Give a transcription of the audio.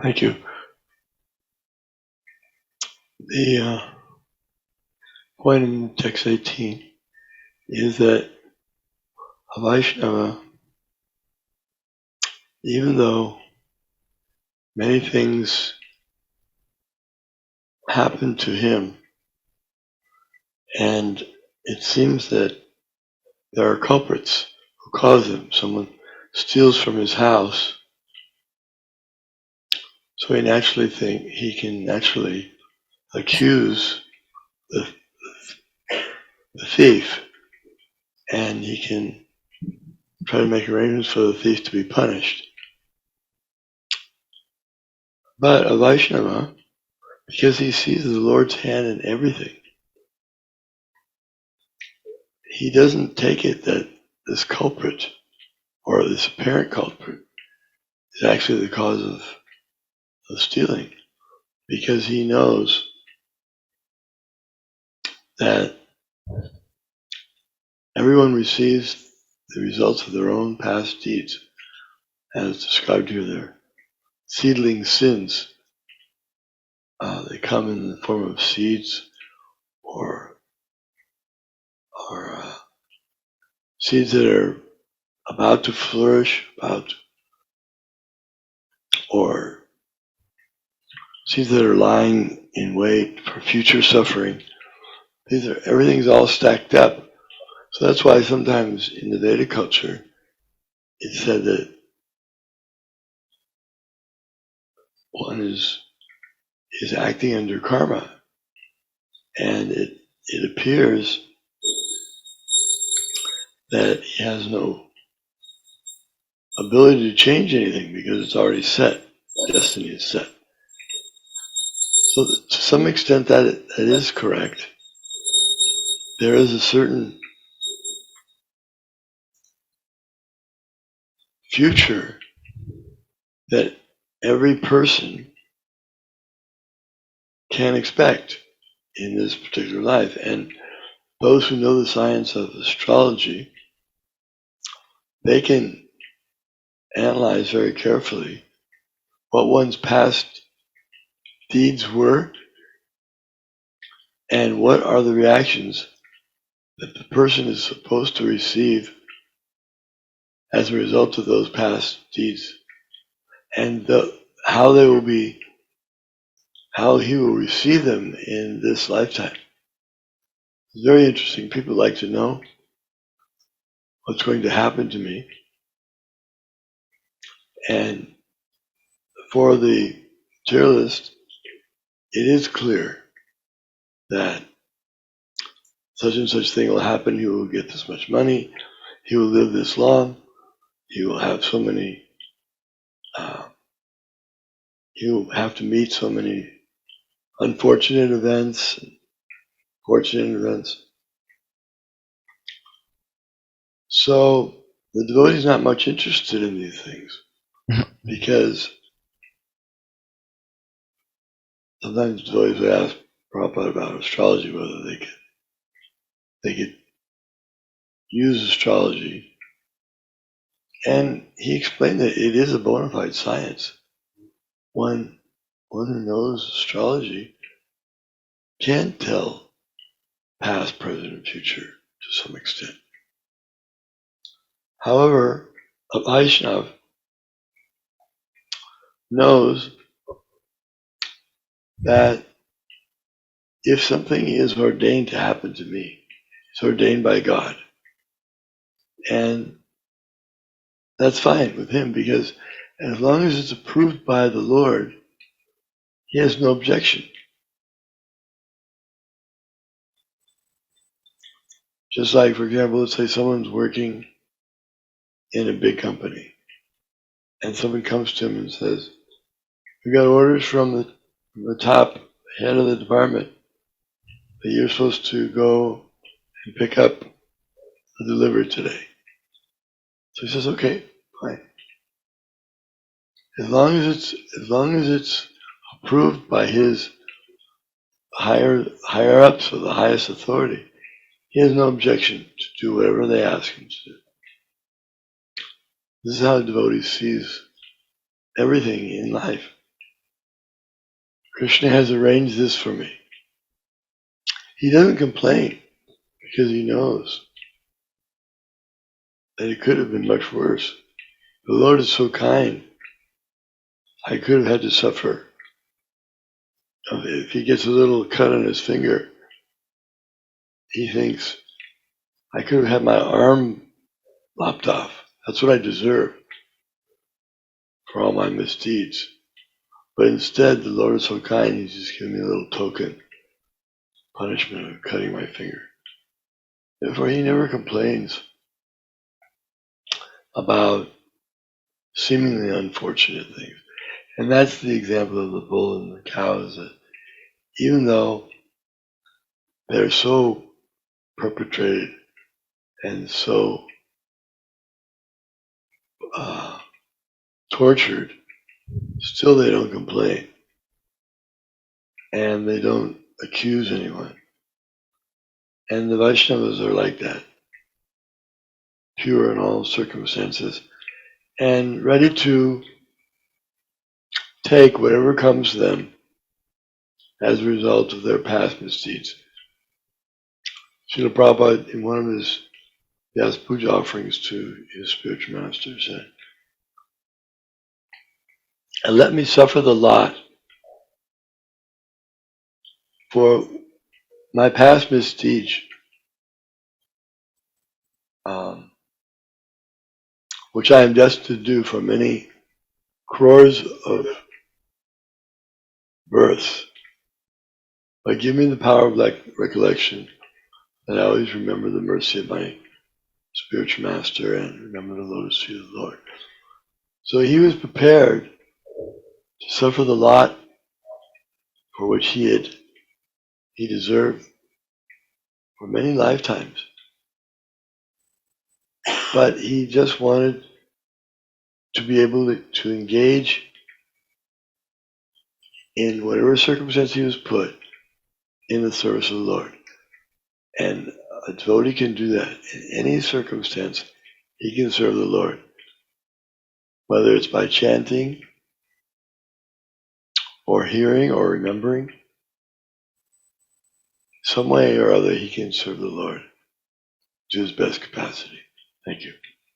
Thank you. The point in text 18 is that a Vaishnava, even though many things happen to him, and it seems that there are culprits who cause him. Someone steals from his house, so he can naturally accuse the thief, and he can try to make arrangements for the thief to be punished. But a Vaishnava, because he sees the Lord's hand in everything, he doesn't take it that this culprit, or this apparent culprit, is actually the cause of stealing, because he knows that everyone receives the results of their own past deeds, as described here. Their seedling sins, they come in the form of seeds, or seeds that are about to flourish, or seeds that are lying in wait for future suffering. Everything's all stacked up. So that's why sometimes in the Vedic culture, it's said that one is acting under karma, and it appears that he has no ability to change anything because it's already set. Destiny is set. So to some extent that is correct. There is a certain future that every person can expect in this particular life. And those who know the science of astrology, they can analyze very carefully what one's past deeds were and what are the reactions that the person is supposed to receive as a result of those past deeds, and how he will receive them in this lifetime. It's very interesting. People like to know what's going to happen to me. And for the materialist, it is clear that such and such thing will happen. He will get this much money. He will live this long. He will have so many, he will have to meet so many unfortunate events, fortunate events. So the devotee is not much interested in these things, because sometimes devotees would ask Prabhupada about astrology, whether they could use astrology. And he explained that it is a bona fide science. One who knows astrology can tell past, present, and future to some extent. However, a Vaishnava knows that if something is ordained to happen to me, it's ordained by God. And that's fine with him, because as long as it's approved by the Lord, he has no objection. Just like, for example, let's say someone's working in a big company, and someone comes to him and says, "We got orders from the top head of the department that you're supposed to go and pick up the delivery today." So he says, "Okay, fine. As long as it's approved by his higher ups, or the highest authority, he has no objection to do whatever they ask him to do." This is how a devotee sees everything in life. Krishna has arranged this for me. He doesn't complain because he knows that it could have been much worse. The Lord is so kind. I could have had to suffer. If he gets a little cut on his finger, he thinks, I could have had my arm lopped off. That's what I deserve for all my misdeeds. But instead, the Lord is so kind, he's just giving me a little token punishment of cutting my finger. Therefore, he never complains about seemingly unfortunate things. And that's the example of the bull and the cow, is that even though they're so perpetrated and so tortured, still they don't complain. And they don't accuse anyone. And the Vaisnavas are like that, pure in all circumstances, and ready to take whatever comes to them as a result of their past misdeeds. Srila Prabhupada, in one of his Vyasa Puja offerings to his spiritual master, said, and let me suffer the lot for my past misdeeds, which I am destined to do for many crores of births. But give me the power of recollection, that I always remember the mercy of my spiritual master and remember the lotus feet of the Lord. So he was prepared to suffer the lot for which he deserved for many lifetimes. But he just wanted to be able to engage in whatever circumstance he was put in the service of the Lord. And a devotee can do that in any circumstance. He can serve the Lord, whether it's by chanting or hearing or remembering. Some way or other he can serve the Lord to his best capacity. Thank you.